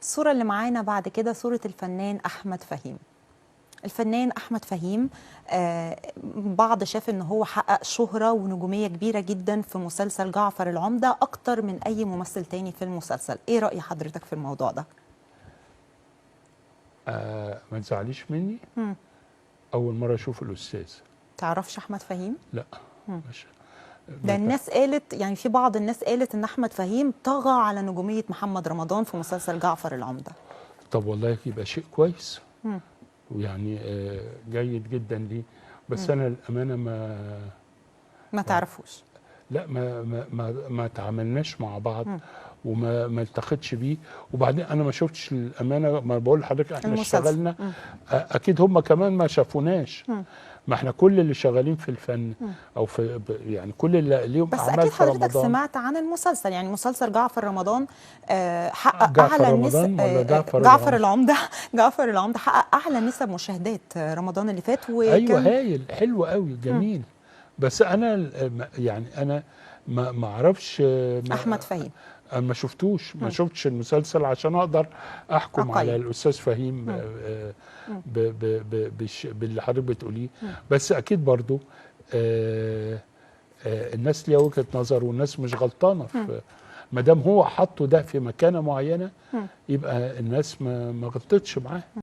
الصورة اللي معانا بعد كده صورة الفنان أحمد فهيم. الفنان أحمد فهيم بعض شاف إن هو حقق شهرة ونجومية كبيرة جدا في مسلسل جعفر العمدة أكتر من أي ممثل تاني في المسلسل. إيه رأي حضرتك في الموضوع ده؟ ما تزعليش مني. أول مرة أشوف الأستاذ. تعرفش أحمد فهيم؟ لا. مش ده الناس قالت، يعني في بعض الناس قالت إن أحمد فهيم طغى على نجومية محمد رمضان في مسلسل جعفر العمدة. طب والله يبقى شيء كويس. ويعني جيد جدا ليه، بس أنا الأمانة ما تعرفوش. لا، ما تعاملناش مع بعض وما التقيتش بيه. وبعدين انا ما شفتش الامانه، ما بقول لحضرتك احنا اشتغلنا. اكيد هم كمان ما شافوناش. ما احنا كل اللي شغالين في الفن او في يعني كل اللي ليهم اعمال في رمضان. بس اكيد حضرتك سمعت عن المسلسل، يعني مسلسل جعفر رمضان حقق اعلى نسب. ولا جعفر العمدة جعفر العمدة حقق اعلى نسب مشاهدات رمضان اللي فات. ايوه، هايل، حلو قوي، جميل. بس انا يعني انا ما اعرفش احمد فهيم. انا ما شفتوش، ما شفتش المسلسل عشان اقدر احكم على الاستاذ فهيم باللي حضرتك بتقوليه. بس اكيد برضو الناس ليها وجهة نظر، والناس مش غلطانه ما دام هو حطه ده في مكانه معينه، يبقى الناس ما غلطتش معاه.